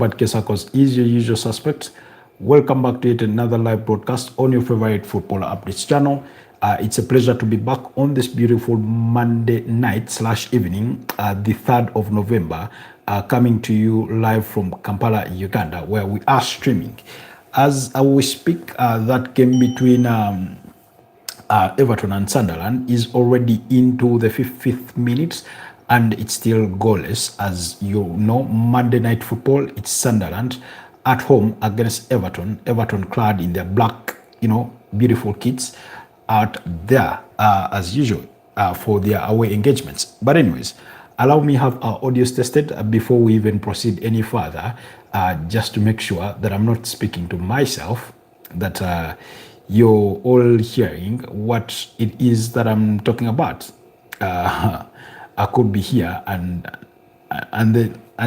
Robert Kesakos is your usual suspect. Welcome back to yet another live broadcast on your favorite football updates channel. It's a pleasure to be back on this beautiful Monday night/evening, the 3rd of November, coming to you live from Kampala, Uganda, where we are streaming. As we speak, that game between Everton and Sunderland is already into the 55th minute, and it's still goalless. As you know, Monday Night Football, it's Sunderland at home against Everton. Everton clad in their black, beautiful kits out there as usual for their away engagements. But anyways, allow me have our audios tested before we even proceed any further, just to make sure that I'm not speaking to myself, that you're all hearing what it is that I'm talking about. I could be here and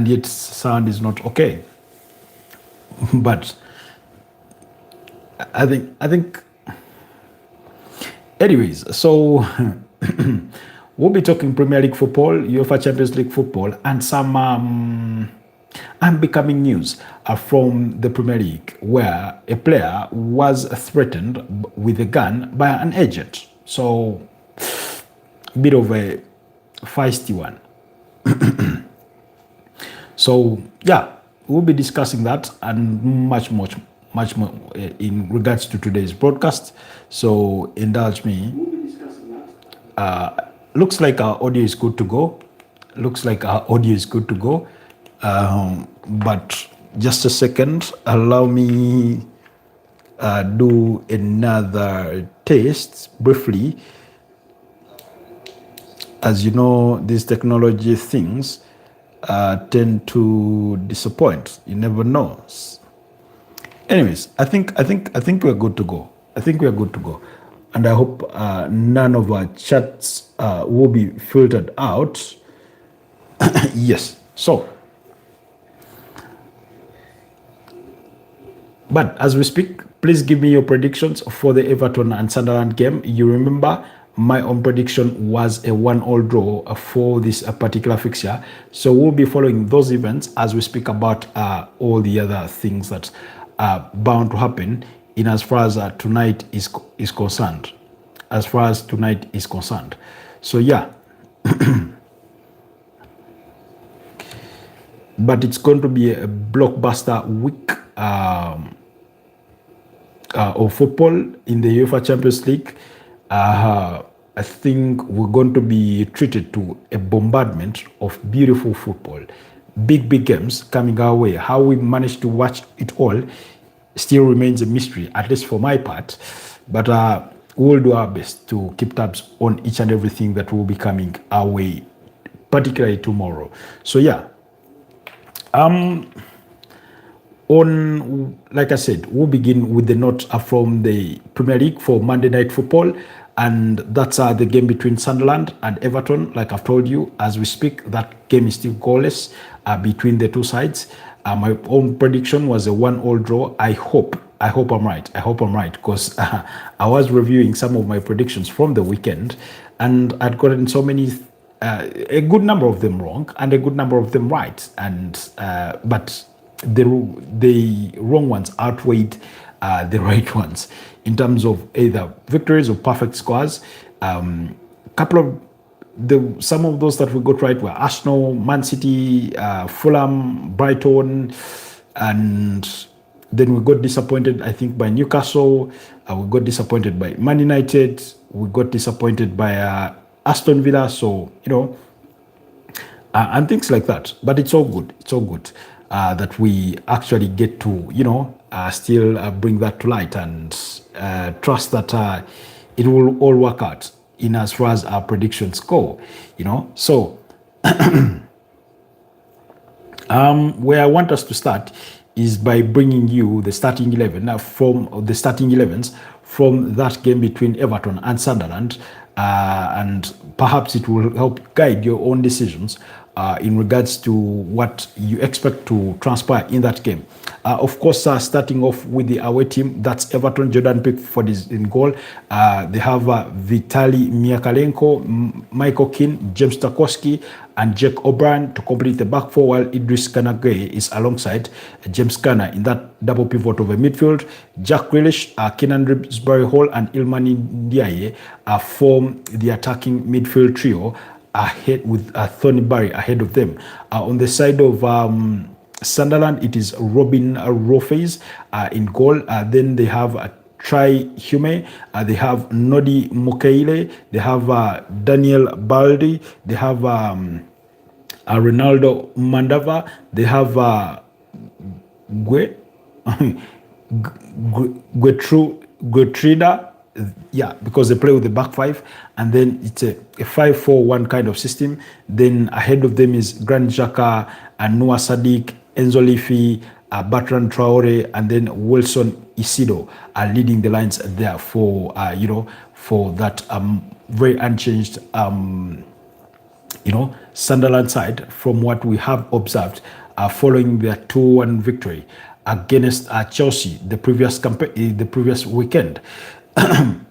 yet sound is not okay. But I think anyways, so we'll be talking Premier League football, UEFA Champions League football, and some unbecoming news from the Premier League, where a player was threatened with a gun by an agent. So, a bit of a feisty one. So, yeah, we'll be discussing that and much more in regards to today's broadcast. So, indulge me. We'll be discussing that. Looks like our audio is good to go. But just a second, allow me do another test briefly. As you know, these technology things tend to disappoint. You never know. Anyways, I think we're good to go. And I hope none of our chats will be filtered out. Yes. So, but as we speak, please give me your predictions for the Everton and Sunderland game. You remember my own prediction was a 1-1 draw for this particular fixture. So we'll be following those events as we speak about all the other things that are bound to happen in as far as tonight is concerned. So yeah. But it's going to be a blockbuster week of football in the UEFA Champions League. I think we're going to be treated to a bombardment of beautiful football. Big games coming our way. How we managed to watch it all still remains a mystery, at least for my part. But we'll do our best to keep tabs on each and everything that will be coming our way, particularly tomorrow. So yeah. Like I said, we'll begin with the note from the Premier League for Monday Night Football, and that's the game between Sunderland and Everton. Like I've told you, as we speak, that game is still goalless between the two sides. My own prediction was a 1-1 draw. I hope I'm right, because I was reviewing some of my predictions from the weekend, and I'd gotten so many. A good number of them wrong and a good number of them right, and but the wrong ones outweighed the right ones in terms of either victories or perfect scores. Some of those that we got right were Arsenal, Man City, Fulham, Brighton, and then we got disappointed, I think, by Newcastle. We got disappointed by Man United. We got disappointed by Aston Villa, so and things like that. But it's all good. That we actually get to still bring that to light and trust that it will all work out in as far as our predictions go. So where I want us to start is by bringing you the starting 11 from the starting 11s from that game between Everton and Sunderland. And perhaps it will help guide your own decisions in regards to what you expect to transpire in that game. Of course, starting off with the away team, that's Everton. Jordan Pickford is in goal. They have Vitaly Myakalenko, Michael Keane, James Tarkowski, and Jake O'Brien to complete the back four, while Idris Kanagay is alongside James Garner in that double pivot of a midfield. Jack Grealish, Kenan Reeves-Barry-Hall, and Ilmani Ndiaye form the attacking midfield trio, ahead with Tony Barry ahead of them. On the side of Sunderland, it is Robin Rofes in goal. Then they have Trai Hume, they have Nodi Mukeile, they have Daniel Baldi, they have Ronaldo Mandava, they have Guetrida, yeah, because they play with the back five, and then it's a 5-4-1 kind of system. Then ahead of them is Grand Xhaka, Noah Sadiq, Enzo Lifi, Bertrand Traore, and then Wilson Isido are leading the lines there for for that very unchanged Sunderland side from what we have observed following their 2-1 victory against Chelsea the previous weekend.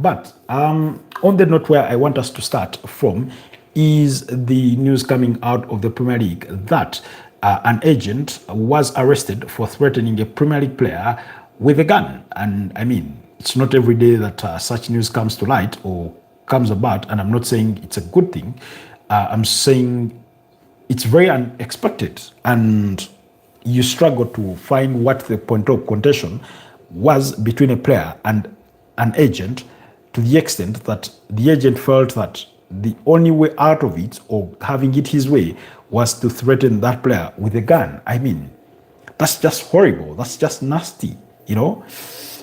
But on the note where I want us to start from is the news coming out of the Premier League that an agent was arrested for threatening a Premier League player with a gun. And I mean, it's not every day that such news comes to light or comes about, and I'm not saying it's a good thing. I'm saying it's very unexpected, and you struggle to find what the point of contention was between a player and an agent, to the extent that the agent felt that the only way out of it, or having it his way, was to threaten that player with a gun. I mean, that's just horrible. That's just nasty,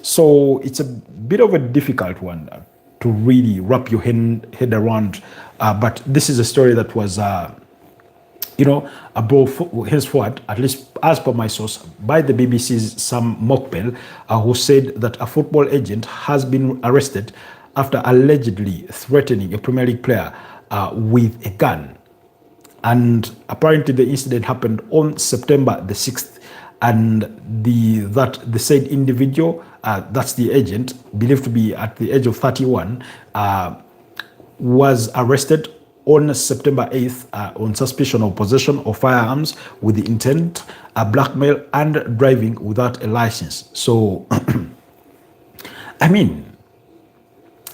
So it's a bit of a difficult one to really wrap your head around. But this is a story that was, brought henceforward, at least as per my source, by the BBC's Sam Mokbel, who said that a football agent has been arrested after allegedly threatening a Premier League player with a gun. And apparently the incident happened on September the 6th, and the said individual, that's the agent, believed to be at the age of 31, was arrested on September 8th on suspicion of possession of firearms with the intent, blackmail, and driving without a license. So, I mean,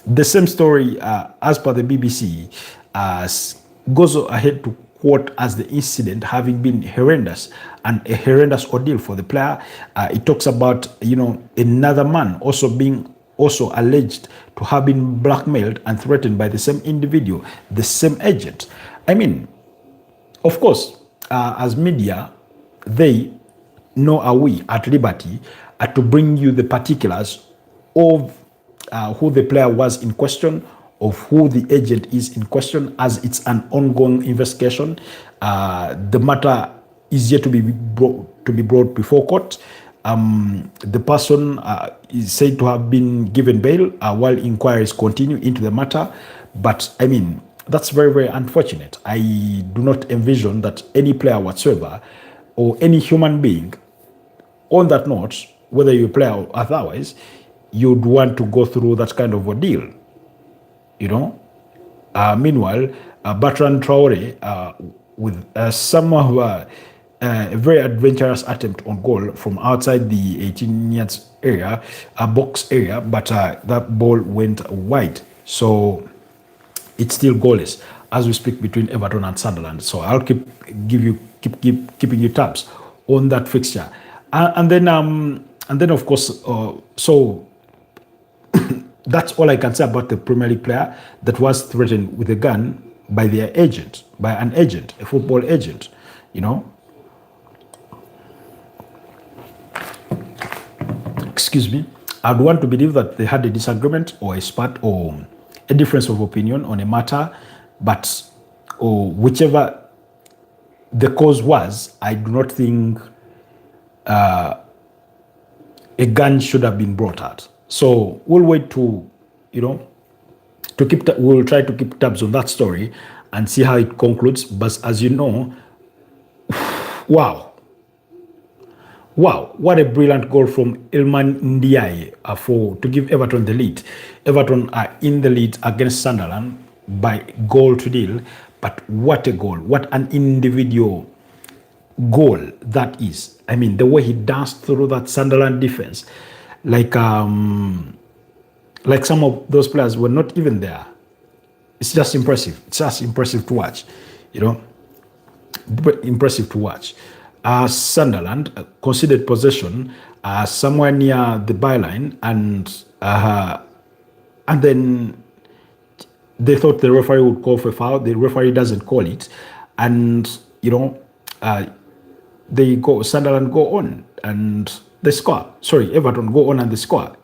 the same story as per the BBC goes ahead to quote as the incident having been horrendous and a horrendous ordeal for the player. It talks about, another man also being alleged to have been blackmailed and threatened by the same individual, the same agent. I mean, of course, as media, they nor are we at liberty to bring you the particulars of who the player was in question, of who the agent is in question, as it's an ongoing investigation. The matter is yet to be brought before court. The person is said to have been given bail while inquiries continue into the matter. But I mean, that's very, very unfortunate. I do not envision that any player whatsoever or any human being on that note, whether you're a player or otherwise, you'd want to go through that kind of ordeal. Meanwhile, Bertrand Traore, with some of a very adventurous attempt on goal from outside the 18 yards area, box area, but that ball went wide. So it's still goalless as we speak between Everton and Sunderland. So I'll keep keeping you tabs on that fixture, and then of course, so. That's all I can say about the Premier League player that was threatened with a gun by their agent, by an agent, a football agent, Excuse me. I'd want to believe that they had a disagreement or a spat or a difference of opinion on a matter, but whichever the cause was, I do not think a gun should have been brought out. So we'll wait to, we'll try to keep tabs on that story and see how it concludes. But as you know, wow, Wow, what a brilliant goal from Ilman Ndiaye to give Everton the lead. Everton are in the lead against Sunderland by goal to nil. But what a goal. What an individual goal that is. I mean, the way he danced through that Sunderland defense, like some of those players were not even there. It's just impressive. It's just impressive to watch, you know. Impressive to watch. Sunderland conceded possession somewhere near the byline, and then they thought the referee would call for a foul. The referee doesn't call it, and Sunderland go on and they score. Sorry, Everton go on and they score.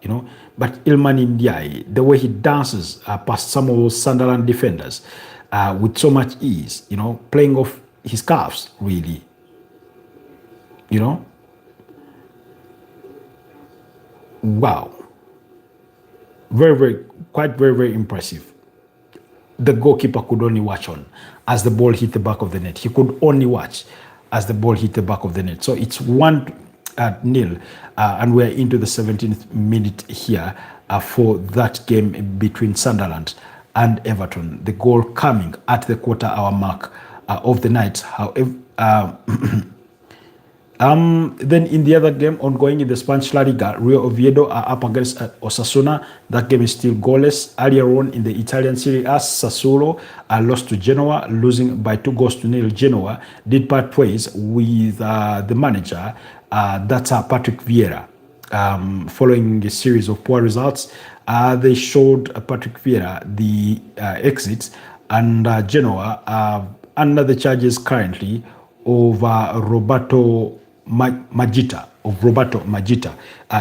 But Ilman Ndiaye, the way he dances past some of those Sunderland defenders with so much ease, playing off his calves, really. Wow. Very, very impressive. The goalkeeper could only watch on as the ball hit the back of the net. He could only watch as the ball hit the back of the net. So it's 1-0, and we're into the 17th minute here for that game between Sunderland and Everton. The goal coming at the quarter-hour mark of the night. However, then in the other game ongoing in the Spanish La Liga, Real Oviedo are up against Osasuna. That game is still goalless. Earlier on in the Italian Serie A, Sassuolo lost to Genoa, losing by 2-0. Genoa did part ways with the manager, that's Patrick Vieira. Following a series of poor results, they showed Patrick Vieira the exits, and Genoa are under the charges currently of Roberto Magita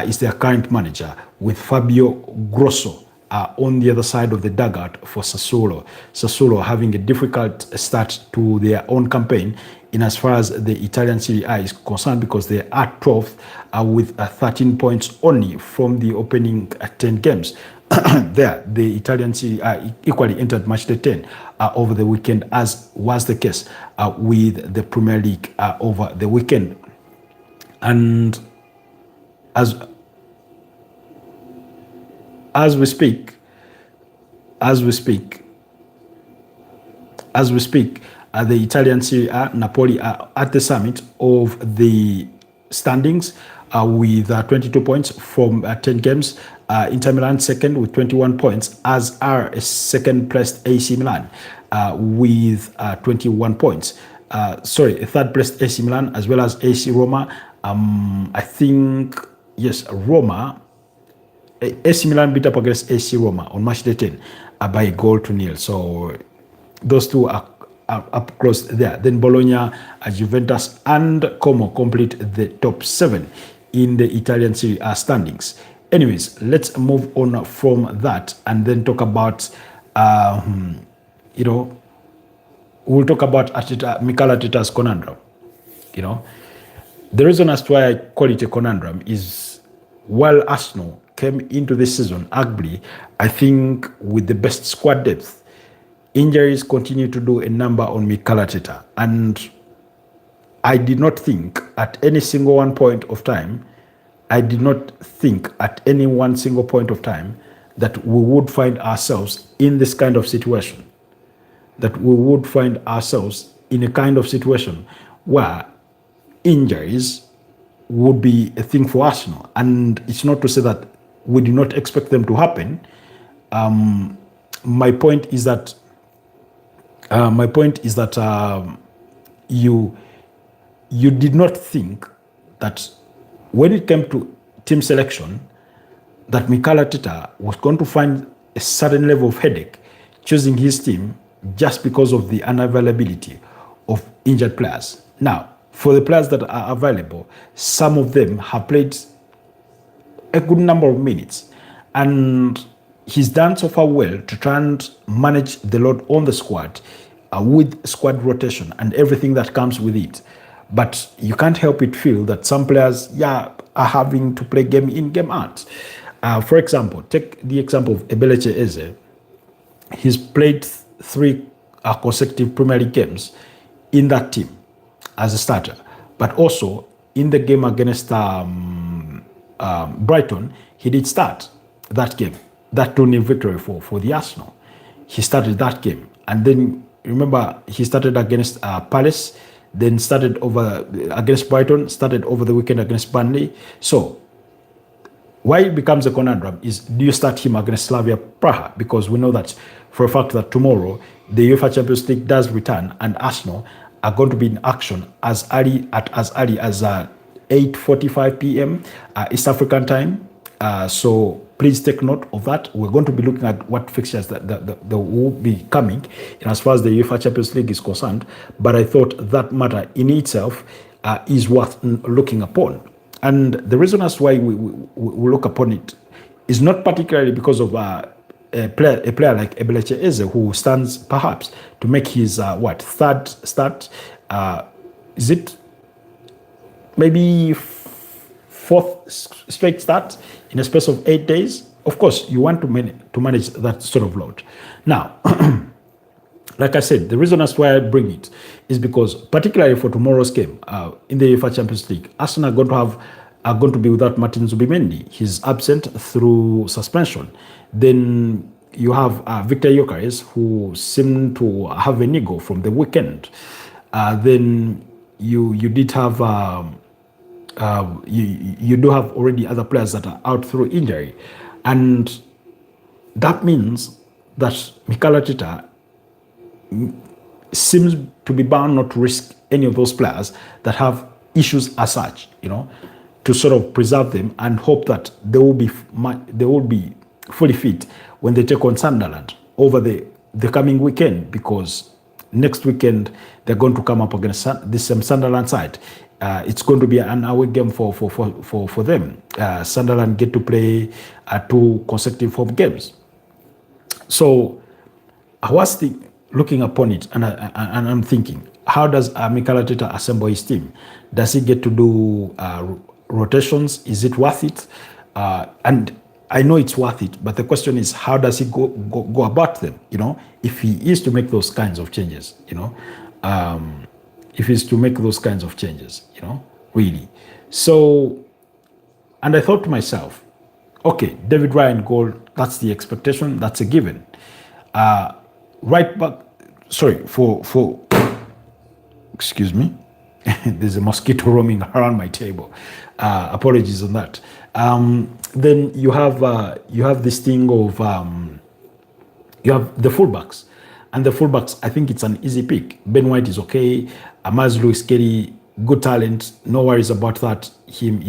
is their current manager, with Fabio Grosso on the other side of the dugout for Sassuolo. Sassuolo having a difficult start to their own campaign in as far as the Italian Serie A is concerned, because they are 12th with 13 points only from the opening 10 games. There, the Italian Serie A equally entered match day 10 over the weekend, as was the case with the Premier League over the weekend. And as we speak, the Italian Serie A, Napoli are at the summit of the standings with 22 points from 10 games. Inter Milan second with 21 points, as are second-placed AC Milan with 21 points. Third-placed AC Milan, as well as AC Roma. I think, yes, Roma. AC Milan beat up against AC Roma on match day 10 by 1-0. So those two are up close there. Then Bologna, Juventus, and Como complete the top 7 in the Italian Serie A standings. Anyways, let's move on from that and then talk about, we'll talk about Mikel Arteta's conundrum. The reason as to why I call it a conundrum is, while Arsenal came into this season, arguably, I think, with the best squad depth, injuries continue to do a number on Mikel Arteta. And I did not think at any single one point of time that we would find ourselves in this kind of situation. That we would find ourselves in a kind of situation where injuries would be a thing for Arsenal. And it's not to say that we do not expect them to happen. My point is that you did not think that when it came to team selection, that Mikel Arteta was going to find a certain level of headache choosing his team just because of the unavailability of injured players. Now, for the players that are available, some of them have played a good number of minutes, and he's done so far well to try and manage the load on the squad with squad rotation and everything that comes with it. But you can't help but feel that some players, are having to play game in, game out. For example, take the example of Ebeleche Eze. He's played 3 consecutive Premier League games in that team as a starter. But also, in the game against Brighton, he did start that game, that 2-0 victory for the Arsenal. He started that game. And then, remember, he started against Palace, then started over against Brighton, started over the weekend against Burnley. So, why it becomes a conundrum is, do you start him against Slavia Praha? Because we know that for a fact that tomorrow the UEFA Champions League does return and Arsenal are going to be in action as early as 8:45 p.m. East African time. So please take note of that. We're going to be looking at what fixtures that will be coming in as far as the UEFA Champions League is concerned. But I thought that matter in itself is worth looking upon. And the reason as why we look upon it is not particularly because of a player like Ebeleche Eze, who stands perhaps to make his third start. Is it maybe fourth straight start in a space of 8 days? Of course, you want to manage that sort of load. Now, like I said, the reason as why I bring it is because, particularly for tomorrow's game in the UEFA Champions League, Arsenal are going to be without Martin Zubimendi. He's absent through suspension. Then you have Victor Gyökeres, who seemed to have a niggle from the weekend. Then you did have you do have already other players that are out through injury, and that means that Mikel Arteta seems to be bound not to risk any of those players that have issues as such, to sort of preserve them and hope that they will be fully fit when they take on Sunderland over the coming weekend, because next weekend they're going to come up against this Sunderland side. It's going to be an away game for them. Sunderland get to play 2 consecutive home games. So I was looking upon it, and I'm thinking, how does Mikel Arteta assemble his team? Does he get to do rotations? Is it worth it? And I know it's worth it, but the question is, how does he go about them? If he is to make those kinds of changes, if he's to make those kinds of changes, really. So, and I thought to myself, okay, David Ryan goal, that's the expectation, that's a given. Right back, sorry, for excuse me, there's a mosquito roaming around my table. Apologies on that. Then you have this thing of you have the fullbacks, and the fullbacks, I think it's an easy pick. Ben White is okay. Amaz Lewis Kelly, good talent, no worries about that. Him,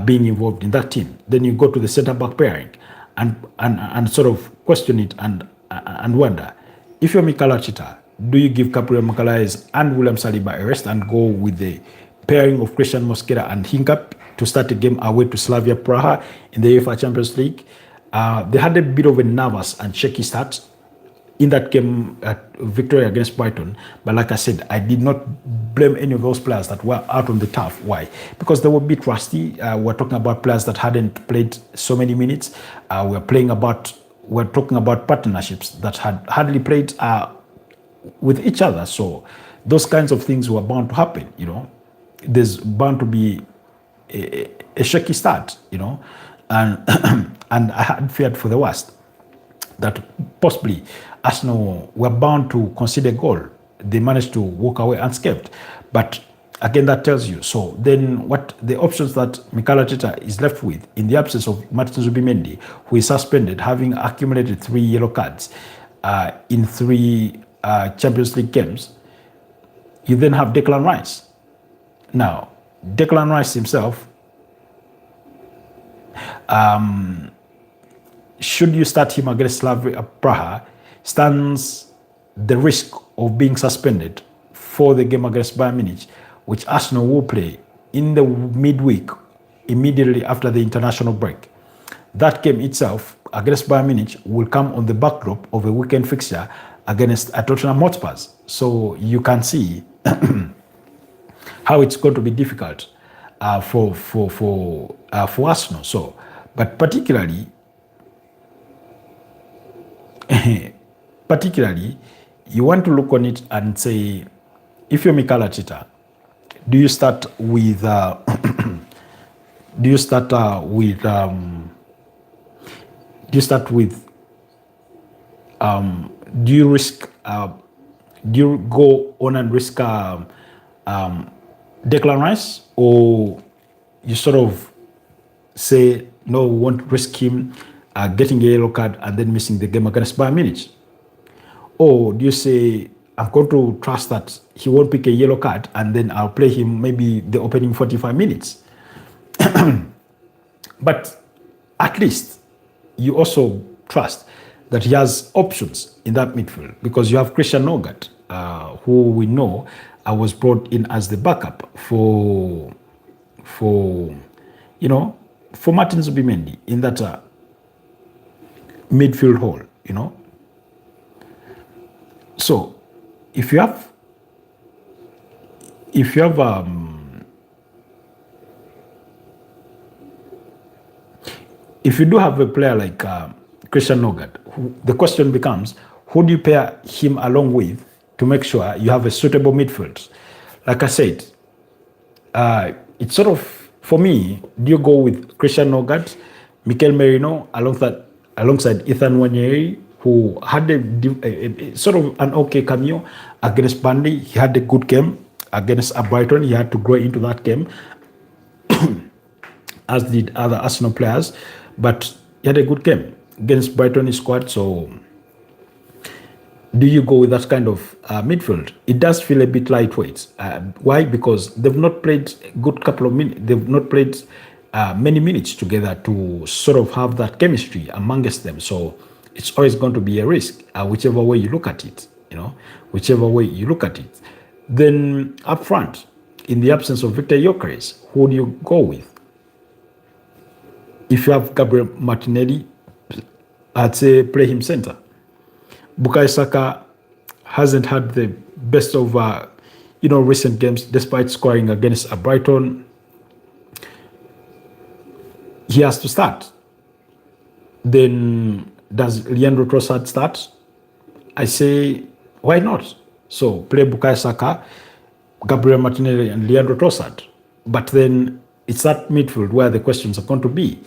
being involved in that team. Then you go to the centre back pairing, and sort of question it and wonder, if you're Mikel Arteta, do you give Gabriel Magalhaes and William Saliba a rest and go with the pairing of Christian Mosquera and Hinkap to start a game away to Slavia Praha in the UEFA Champions League? They had a bit of a nervous and shaky start in that game victory against Brighton. But like I said, I did not blame any of those players that were out on the turf. Why? Because they were a bit rusty. We're talking about players that hadn't played so many minutes. We're talking about partnerships that had hardly played with each other. So those kinds of things were bound to happen. There's bound to be a shaky start. And and I had feared for the worst, that possibly Arsenal were bound to concede a goal. They managed to walk away unscathed. But again, that tells you. So then what the options that Mikel Arteta is left with, in the absence of Martin Zubimendi, who is suspended, having accumulated 3 yellow cards in 3 Champions League games, you then have Declan Rice. Now, Declan Rice himself, should you start him against Slavia Praha, stands the risk of being suspended for the game against Bayern Munich, which Arsenal will play in the midweek immediately after the international break. That game itself against Bayern Munich will come on the backdrop of a weekend fixture against Tottenham Hotspur. So you can see how it's going to be difficult for Arsenal. So, but particularly, you want to look on it and say, if you're Mikel Arteta, Do you start with do you start with do you start with do you risk do you go on and risk Declan Rice, or you sort of say no, we won't risk him getting a yellow card and then missing the game against Bayern Munich? Or do you say, I'm going to trust that he won't pick a yellow card and then I'll play him maybe the opening 45 minutes? But at least you also trust that he has options in that midfield, because you have Christian Nogard, who we know was brought in as the backup for Martin Zubimendi in that midfield hole, So if you have if you do have a player like Christian Nogard, the question becomes, who do you pair him along with to make sure you have a suitable midfield? Like I said, it's sort of, for me, do you go with Christian Nogard, Mikel Merino, alongside Ethan Nwaneri, who had a sort of an okay cameo against Burnley? He had a good game against Brighton. He had to grow into that game, as did other Arsenal players, but he had a good game against Brighton squad. So do you go with that kind of midfield? It does feel a bit lightweight. Why? Because they've not played a good couple of minutes. They've not played many minutes together to sort of have that chemistry amongst them. So it's always going to be a risk, whichever way you look at it. Whichever way you look at it. Then up front, in the absence of Victor Gyökeres, who do you go with? If you have Gabriel Martinelli, I'd say play him center. Bukayo Saka hasn't had the best of recent games, despite scoring against Brighton. He has to start. Then does Leandro Trossard start? I say, why not? So play Bukayo Saka, Gabriel Martinelli, and Leandro Trossard. But then it's that midfield where the questions are going to be,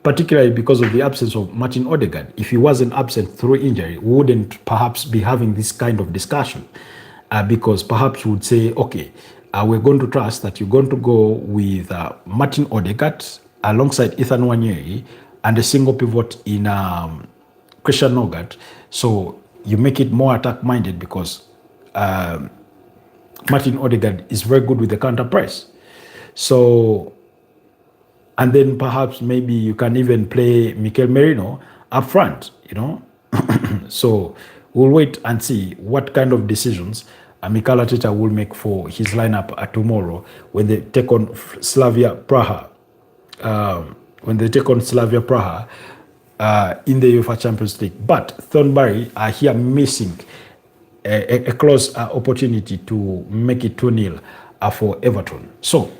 particularly because of the absence of Martin Odegaard. If he wasn't absent through injury, we wouldn't perhaps be having this kind of discussion, because perhaps we would say, okay, we're going to trust that you're going to go with Martin Odegaard alongside Ethan Nwaneri and a single pivot in Christian Nogard. So you make it more attack-minded, because Martin Odegaard is very good with the counter press. So, and then perhaps maybe you can even play Mikel Merino up front, So we'll wait and see what kind of decisions Mikel Arteta will make for his lineup tomorrow when they take on Slavia Praha. In the UEFA Champions League. But Thornbury are here missing a close opportunity to make it 2-0 for Everton. So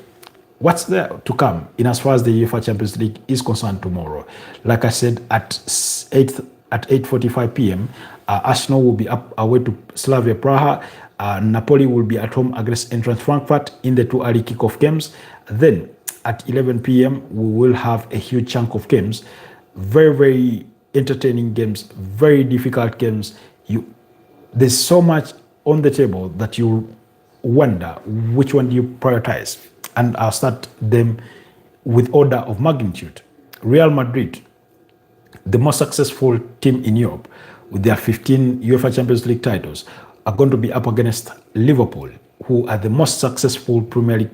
what's there to come in as far as the UEFA Champions League is concerned tomorrow? Like I said, at 8:45 p.m., Arsenal will be up away to Slavia Praha. Napoli will be at home against Eintracht Frankfurt in the two early kickoff games. Then at 11 p.m., we will have a huge chunk of games. Very, very entertaining games, very difficult games. There's so much on the table that you wonder which one do you prioritize. And I'll start them with order of magnitude. Real Madrid, the most successful team in Europe, with their 15 UEFA Champions League titles, are going to be up against Liverpool, who are the most successful Premier League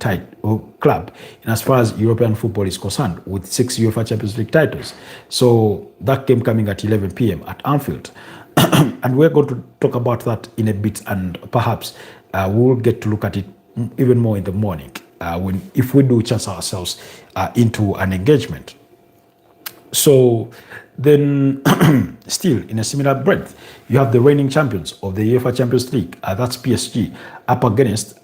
club in as far as European football is concerned, with 6 UEFA Champions League titles. So that game coming at 11 p.m. at Anfield. And we're going to talk about that in a bit, and perhaps we'll get to look at it even more in the morning, if we do chance ourselves into an engagement. So then, still in a similar breadth, you have the reigning champions of the UEFA Champions League, that's PSG, up against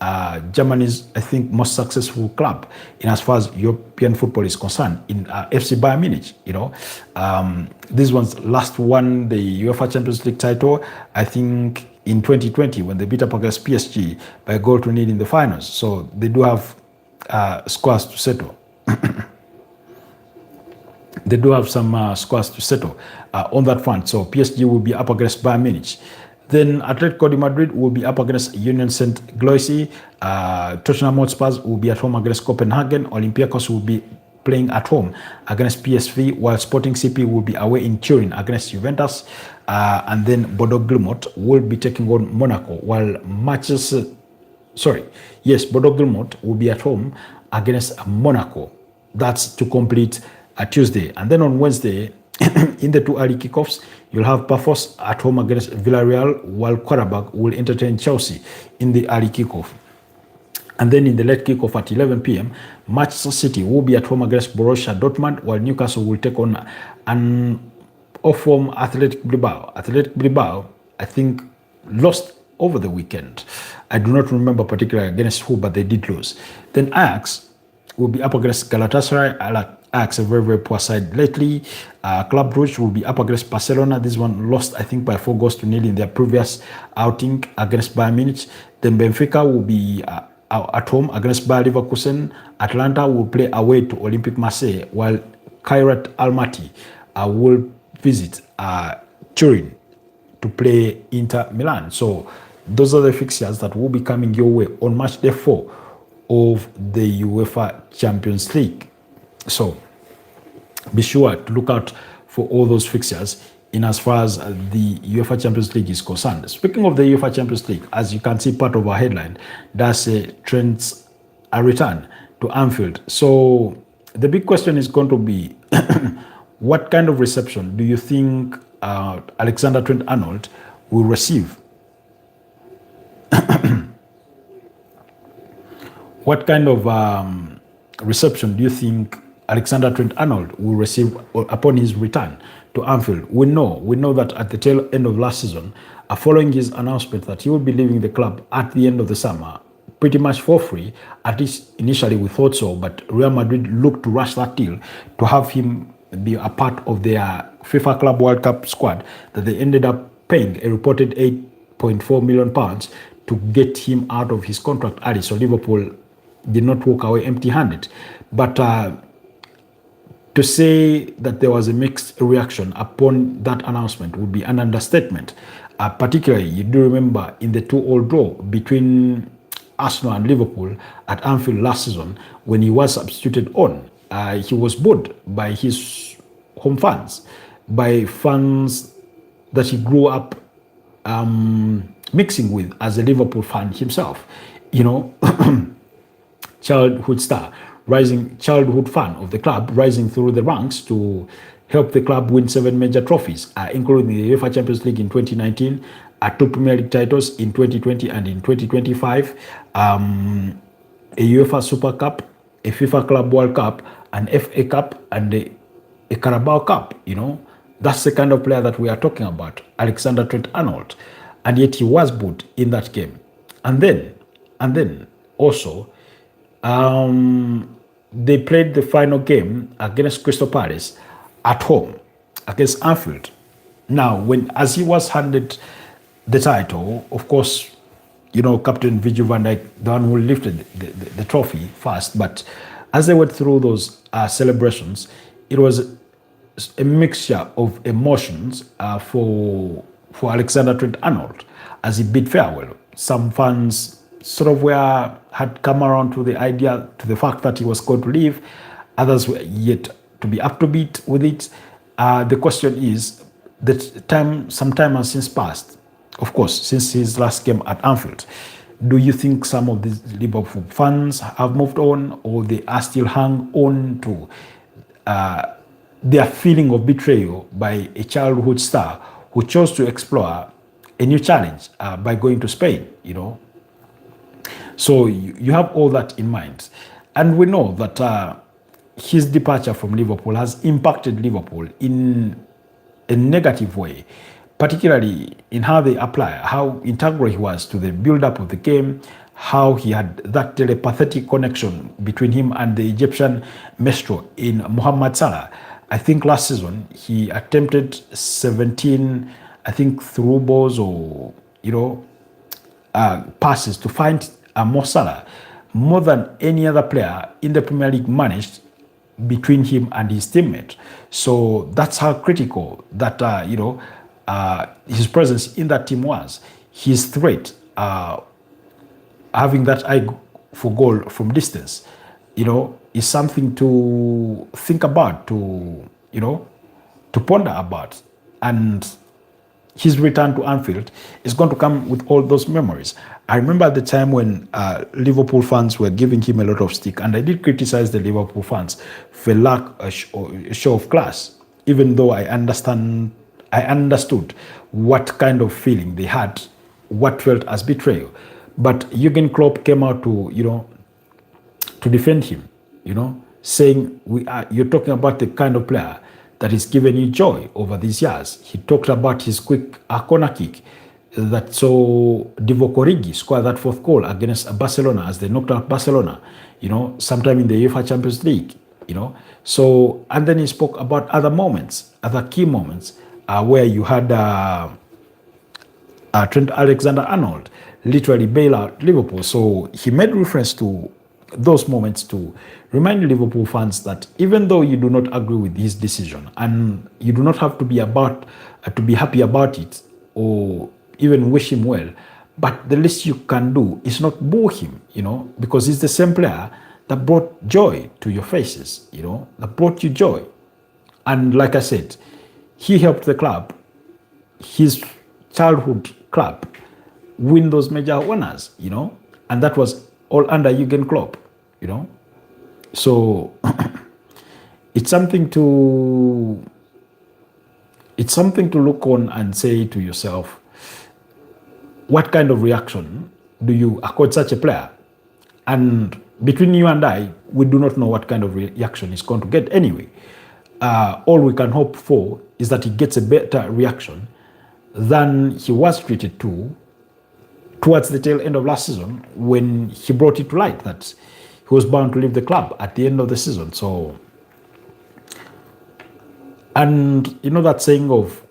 Germany's, I think, most successful club in as far as European football is concerned, in FC Bayern Munich. These ones last won the UEFA Champions League title, I think, in 2020 when they beat up against PSG by a goal to nil in the finals. So they do have scores to settle. They do have some scores to settle on that front. So PSG will be up against Bayern Munich. Then Atletico de Madrid will be up against Union Saint-Gilloise. Tottenham Hotspur will be at home against Copenhagen. Olympiacos will be playing at home against PSV, while Sporting CP will be away in Turin against Juventus. And then Bordeaux Glimont will be taking on Monaco, while Bordeaux Glimont will be at home against Monaco. That's to complete Tuesday. And then on Wednesday, in the two early kickoffs, you'll have Pafos at home against Villarreal, while Qarabag will entertain Chelsea in the early kickoff. And then in the late kickoff at 11 p.m., Manchester City will be at home against Borussia Dortmund, while Newcastle will take on an off-form Athletic Bilbao. Athletic Bilbao, I think, lost over the weekend. I do not remember particularly against who, but they did lose. Then Ajax will be up against Galatasaray. Ajax, a very, very poor side lately. Club Brugge will be up against Barcelona. This one lost, I think, by 4 goals to nil in their previous outing against Bayern Munich. Then Benfica will be at home against Bayer Leverkusen. Atlanta will play away to Olympique Marseille, while Kairat Almaty will visit Turin to play Inter Milan. So those are the fixtures that will be coming your way on match day 4 of the UEFA Champions League. So be sure to look out for all those fixtures in as far as the UEFA Champions League is concerned. Speaking of the UEFA Champions League, as you can see, part of our headline, that's Trent's return to Anfield. So the big question is going to be, what kind of reception do you think Alexander Trent-Arnold will receive? What kind of reception do you think Alexander Trent-Arnold will receive upon his return to Anfield? We know that at the tail end of last season, following his announcement that he will be leaving the club at the end of the summer, pretty much for free, at least initially we thought so, but Real Madrid looked to rush that deal to have him be a part of their FIFA Club World Cup squad that they ended up paying a reported £8.4 million to get him out of his contract early. So Liverpool did not walk away empty-handed. But to say that there was a mixed reaction upon that announcement would be an understatement. Particularly, you do remember in the 2-2 draw between Arsenal and Liverpool at Anfield last season, when he was substituted on, he was booed by his home fans, by fans that he grew up mixing with as a Liverpool fan himself. You know, childhood fan of the club, rising through the ranks to help the club win 7 major trophies, including the UEFA Champions League in 2019, 2 Premier League titles in 2020 and in 2025, a UEFA Super Cup, a FIFA Club World Cup, an FA Cup, and a Carabao Cup. You know, that's the kind of player that we are talking about, Alexander Trent-Arnold, and yet he was booed in that game. And then also, they played the final game against Crystal Palace at home against Anfield. Now, as he was handed the title, of course, you know, Captain Virgil van Dijk, the one who lifted the trophy first, but as they went through those celebrations, it was a mixture of emotions for Alexander Trent-Arnold as he bid farewell. Some fans sort of had come around to the idea, to the fact that he was going to leave. Others were yet to be up to beat with it. The question is that some time has since passed, of course, since his last game at Anfield. Do you think some of these Liverpool fans have moved on, or they are still hung on to their feeling of betrayal by a childhood star who chose to explore a new challenge by going to Spain, you know? So you have all that in mind. And we know that his departure from Liverpool has impacted Liverpool in a negative way, particularly in how they apply, how integral he was to the build-up of the game, how he had that telepathic connection between him and the Egyptian maestro in Mohamed Salah. I think last season he attempted 17, through balls or passes to find Mo Salah more than any other player in the Premier League managed between him and his teammate. So that's how critical that his presence in that team was. His threat, having that eye for goal from distance, is something to think about, to ponder about. And his return to Anfield is going to come with all those memories. I remember at the time when Liverpool fans were giving him a lot of stick, and I did criticize the Liverpool fans for lack of show of class, even though I understood what kind of feeling they had, what felt as betrayal. But Jurgen Klopp came out to defend him, saying you're talking about the kind of player that has given you joy over these years. He talked about his quick corner kick that saw Divock Origi score that fourth goal against Barcelona as they knocked out Barcelona, sometime in the UEFA Champions League, So, and then he spoke about other moments, other key moments, where you had Trent Alexander-Arnold literally bail out Liverpool. So he made reference to those moments to remind Liverpool fans that even though you do not agree with his decision and you do not have to be happy about it or even wish him well, but the least you can do is not boo him, because he's the same player that brought joy to your faces, that brought you joy. And like I said, he helped the club, his childhood club, win those major honors, and that was all under Jurgen Klopp, So it's something to look on and say to yourself, what kind of reaction do you accord such a player? And between you and I, we do not know what kind of reaction he's going to get anyway. All we can hope for is that he gets a better reaction than he was treated to towards the tail end of last season, when he brought it to light that he was bound to leave the club at the end of the season. So, and that saying of,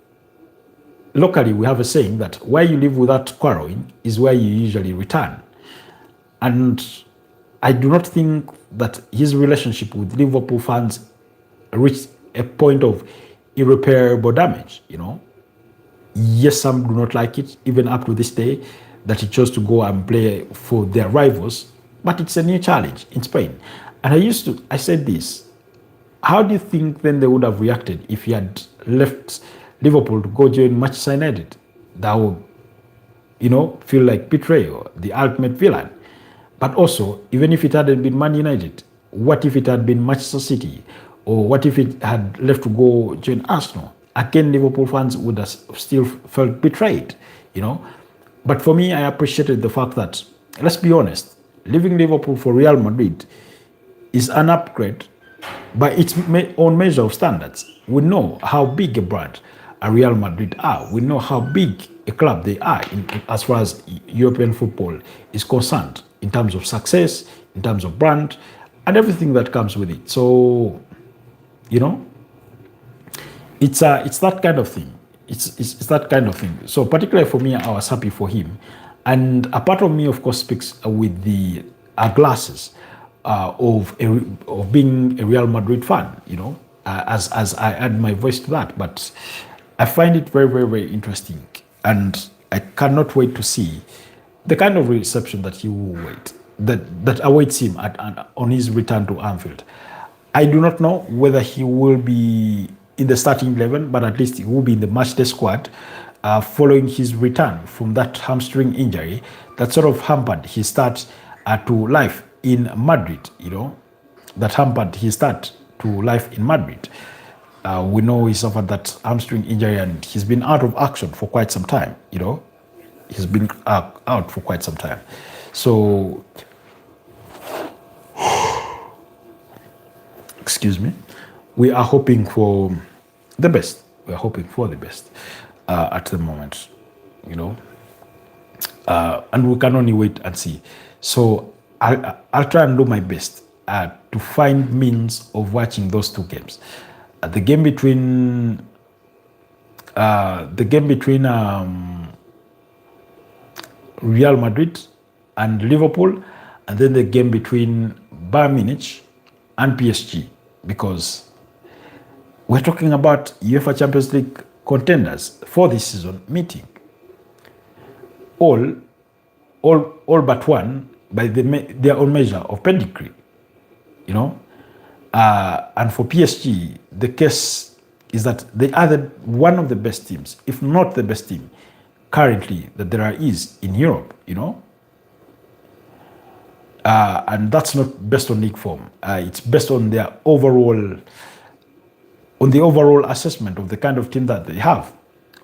locally we have a saying that where you live without quarreling is where you usually return. And I do not think that his relationship with Liverpool fans reached a point of irreparable damage, Yes, some do not like it, even up to this day, that he chose to go and play for their rivals, but it's a new challenge in Spain. And I said this, how do you think then they would have reacted if he had left Liverpool to go join Manchester United? That would, feel like betrayal, the ultimate villain. But also, even if it hadn't been Man United, what if it had been Manchester City? Or what if it had left to go join Arsenal? Again, Liverpool fans would have still felt betrayed, But for me, I appreciated the fact that, let's be honest, leaving Liverpool for Real Madrid is an upgrade by its own measure of standards. We know how big a brand a Real Madrid are. We know how big a club they are as far as European football is concerned, in terms of success, in terms of brand, and everything that comes with it. So, it's that kind of thing. It's that kind of thing. So particularly for me, I was happy for him. And a part of me, of course, speaks with the glasses of being a Real Madrid fan, as I add my voice to that. But I find it very, very, very interesting. And I cannot wait to see the kind of reception that he will that awaits him on his return to Anfield. I do not know whether he will be in the starting 11, but at least he will be in the matchday squad following his return from that hamstring injury that sort of hampered his start to life in Madrid, that hampered his start to life in Madrid. We know he suffered that hamstring injury and he's been out of action for quite some time, He's been out for quite some time. So, excuse me. We are hoping for the best. We are hoping for the best at the moment, and we can only wait and see. So I'll try and do my best to find means of watching those two games. The game between Real Madrid and Liverpool, and then the game between Bayern Munich and PSG, because we're talking about UEFA Champions League contenders for this season meeting. All but one by their own measure of pedigree, and for PSG, the case is that they are one of the best teams, if not the best team, currently that there is in Europe, and that's not based on league form. It's based on the overall assessment of the kind of team that they have.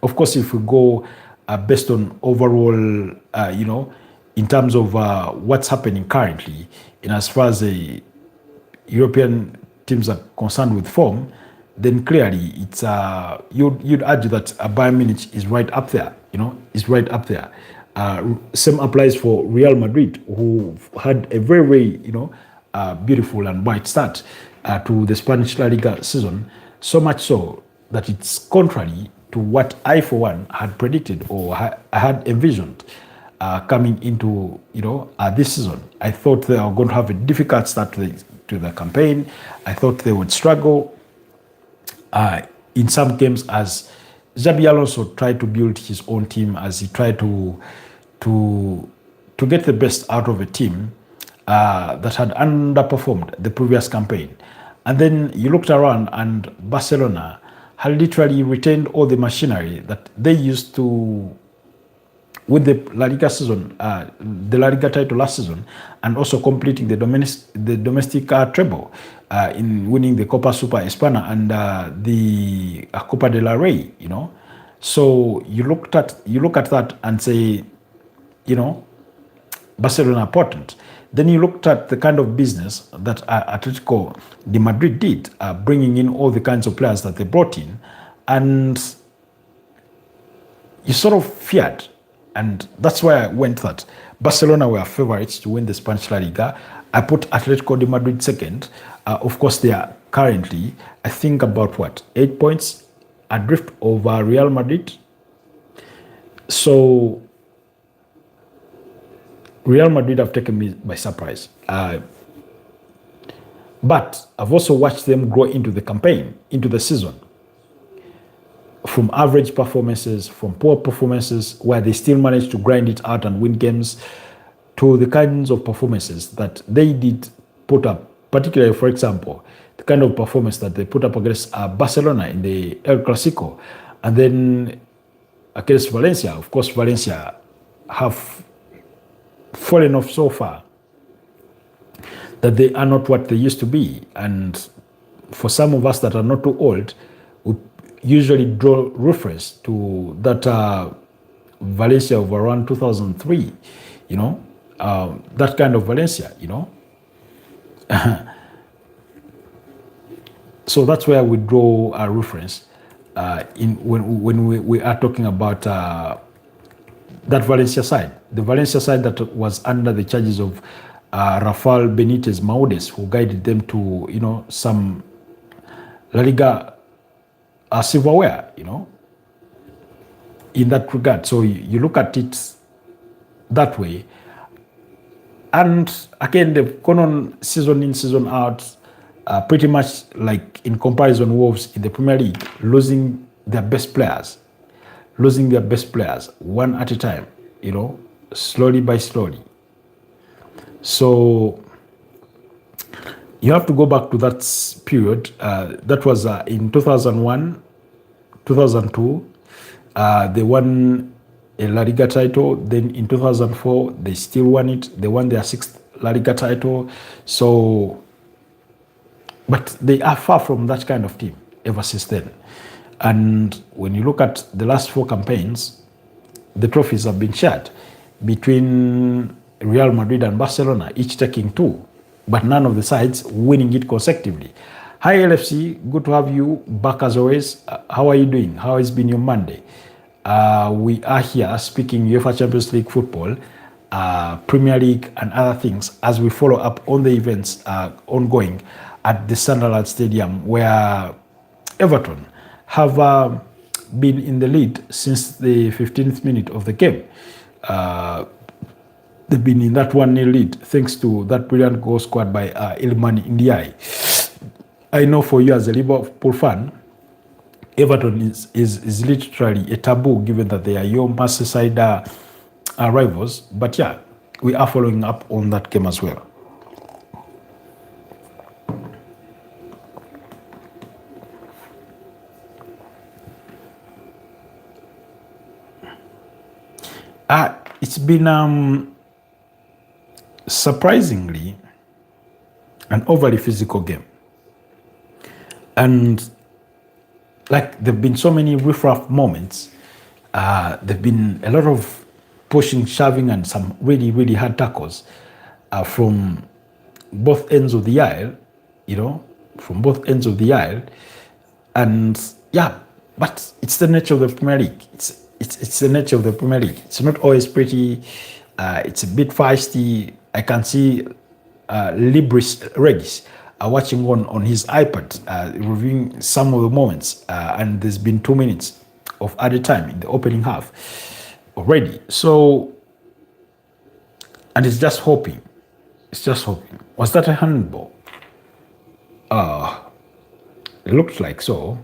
Of course, if we go based on overall, in terms of what's happening currently, in as far as the European teams are concerned with form, then clearly it's you'd argue that Bayern Munich is right up there. Is right up there. Same applies for Real Madrid, who had a very, very beautiful and bright start to the Spanish La Liga season. So much so that it's contrary to what I, for one, had predicted or had envisioned coming into this season. I thought they were going to have a difficult start to the campaign. I thought they would struggle in some games as Xabi Alonso tried to build his own team, as he tried to get the best out of a team that had underperformed the previous campaign. And then you looked around and Barcelona had literally retained all the machinery that they used to with the La Liga season, the La Liga title last season, and also completing the domestic treble in winning the Copa Super España and the Copa del Rey. So you look at that and say, Barcelona important. Then you looked at the kind of business that Atletico de Madrid did, bringing in all the kinds of players that they brought in, and you sort of feared, and that's why I went that Barcelona were favorites to win the Spanish La Liga. I put Atletico de Madrid second. Of course, they are currently, I think, about 8 points adrift over Real Madrid. So Real Madrid have taken me by surprise. But I've also watched them grow into the campaign, into the season. From average performances, from poor performances, where they still managed to grind it out and win games, to the kinds of performances that they did put up, particularly, for example, the kind of performance that they put up against Barcelona in the El Clasico, and then against Valencia. Of course, Valencia have fallen off so far that they are not what they used to be. And for some of us that are not too old, we usually draw reference to that Valencia of around 2003, that kind of Valencia, So that's where we draw a reference when we are talking about that Valencia side. The Valencia side that was under the charges of Rafael Benitez Maudes, who guided them to, some La Liga silverware, in that regard. So you look at it that way. And again, they've gone on season in, season out, pretty much like in comparison Wolves in the Premier League, losing their best players one at a time, slowly by slowly. So you have to go back to that period. That was in 2001, 2002. They won a La Liga title. Then in 2004, they still won it. They won their 6th La Liga title. So, but they are far from that kind of team ever since then. And when you look at the last 4 campaigns, the trophies have been shared between Real Madrid and Barcelona, each taking 2, but none of the sides winning it consecutively. Hi LFC, good to have you back as always. How are you doing? How has been your Monday? We are here speaking UEFA Champions League football, Premier League and other things as we follow up on the events ongoing at the Sunderland Stadium, where Everton have been in the lead since the 15th minute of the game. they've been in that 1-0 lead thanks to that brilliant goal scored by Ilman Ndiaye. I know for you as a Liverpool fan, Everton is literally a taboo given that they are your Merseyside rivals. But yeah, we are following up on that game as well. It's been surprisingly an overly physical game. And like there have been so many riff-raff moments. There have been a lot of pushing, shoving, and some really, really hard tackles from both ends of the aisle, from both ends of the aisle. And yeah, but it's the nature of the Premier League. It's the nature of the Premier League. It's not always pretty. It's a bit feisty. I can see Libris Regis watching on his iPad, reviewing some of the moments, and there's been 2 minutes of added time in the opening half already. So, and it's just hoping. It's just hoping. Was that a handball? It looked like so.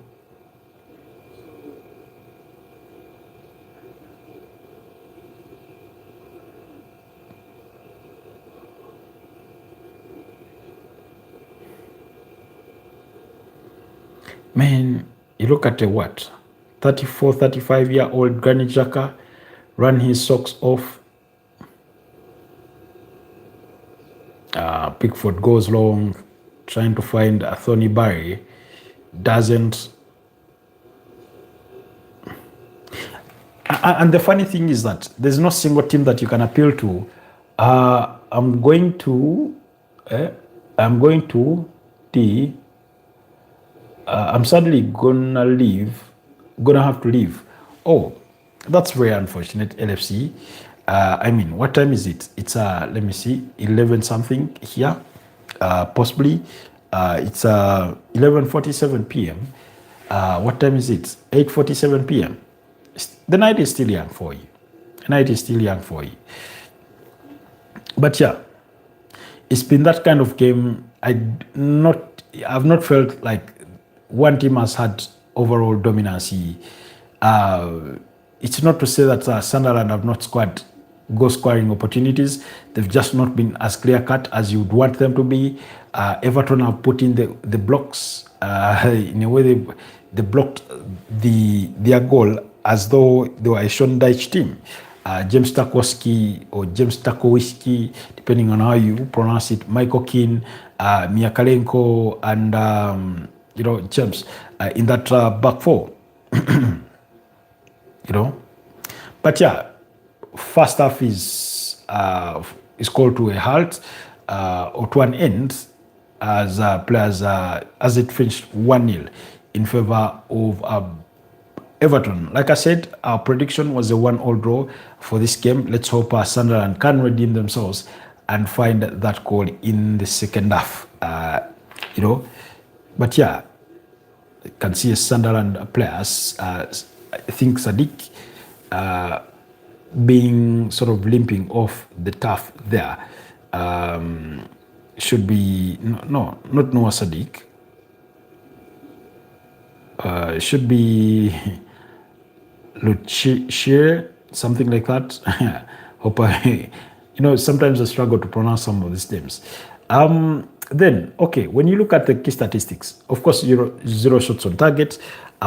Man, you look at a 34, 35-year-old Granit Xhaka run his socks off. Pickford goes long, trying to find Anthony Barry. Doesn't. And the funny thing is that there's no single team that you can appeal to. I'm suddenly gonna have to leave. Oh, that's very unfortunate, LFC. What time is it? It's let me see, 11 something here, possibly. It's 11:47 p.m. What time is it? 8:47 p.m. The night is still young for you. But yeah, it's been that kind of game. I've not felt like one team has had overall dominancy. It's not to say that Sunderland have not scored goal scoring opportunities. They've just not been as clear cut as you'd want them to be. Everton have put in the blocks in a way. They blocked their goal as though they were a Sean Dyche team. James Tarkowski or James Tarkowski, depending on how you pronounce it, Michael Keane, Miakalenko, and James in that back four. But yeah, first half is called to a halt or to an end as players as it finished 1-0 in favor of Everton. Like I said, our prediction was a 1-1 draw for this game. Let's hope Sunderland can redeem themselves and find that goal in the second half. But yeah, you can see Sunderland players. I think Sadiq being sort of limping off the turf there. Should be not Noah Sadiq. Should be Lucia, something like that. Hope sometimes I struggle to pronounce some of these names. Then, okay, when you look at the key statistics, of course, 0 shots on target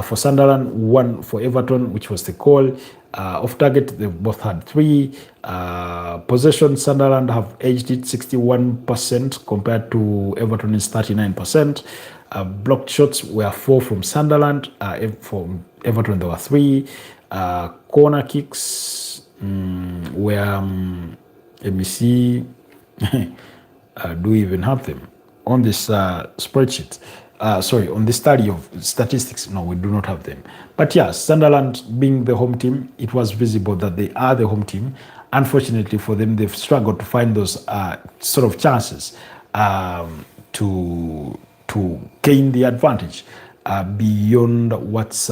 for Sunderland, 1 for Everton, which was the call. Off target, they both had 3. Possession, Sunderland have edged it 61% compared to Everton's 39%. Blocked shots were 4 from Sunderland. For Everton, there were 3. Corner kicks were, let me see, do we even have them on this spreadsheet? On the study of statistics, no, we do not have them. But yeah, Sunderland being the home team, it was visible that they are the home team. Unfortunately for them, they've struggled to find those sort of chances to gain the advantage beyond what's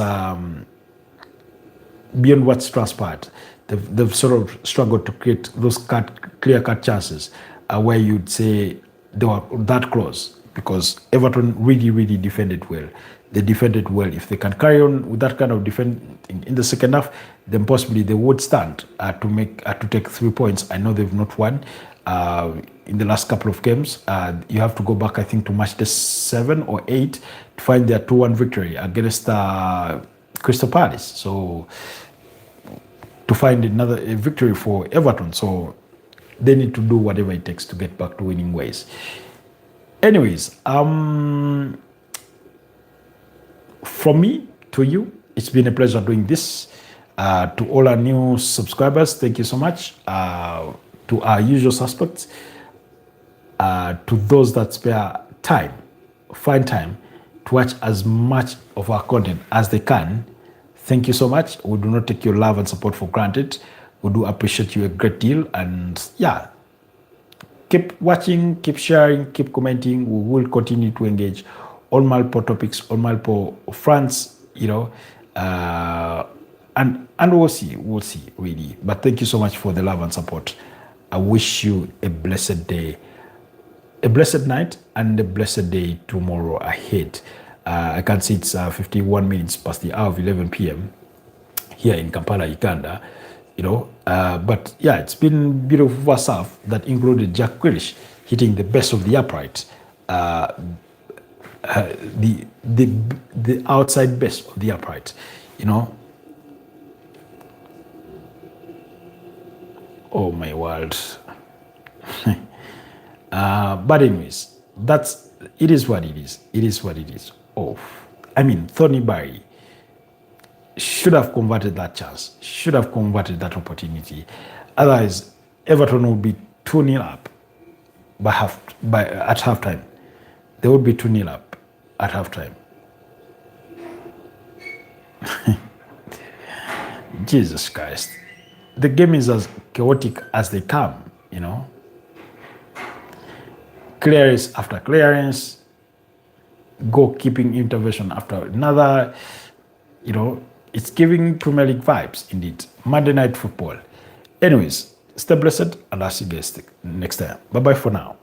transpired. they've sort of struggled to create those clear-cut chances where you'd say they were that close, because Everton really defended well. They defended well. If they can carry on with that kind of defending in the second half, then possibly they would stand to take 3 points. I know they've not won in the last couple of games. You have to go back, I think, to match the 7 or 8 to find their 2-1 victory against Crystal Palace. So to find another victory for Everton. So they need to do whatever it takes to get back to winning ways. Anyways, from me to you, it's been a pleasure doing this. To all our new subscribers, thank you so much. To our usual suspects, to those that spare time, find time to watch as much of our content as they can, thank you so much. We do not take your love and support for granted. We do appreciate you a great deal. And yeah, keep watching, keep sharing, keep commenting. We will continue to engage on multiple topics, on multiple fronts, and we'll see, really. But thank you so much for the love and support. I wish you a blessed day, a blessed night, and a blessed day tomorrow ahead. I can see it's 51 minutes past the hour of 11 p.m. here in Kampala, Uganda. But yeah, it's been beautiful first half that included Jack Grealish hitting the best of the upright, the outside best of the upright, Oh my world. But anyways, it is what it is. It is what it is. Tony Barry should have converted that chance, should have converted that opportunity. Otherwise, Everton would be 2-0 up at halftime. They would be 2-0 up at halftime. Jesus Christ. The game is as chaotic as they come, Clearance after clearance, goalkeeping intervention after another, it's giving Premier League vibes indeed. Monday Night Football. Anyways, stay blessed, and I'll see you guys next time. Bye-bye for now.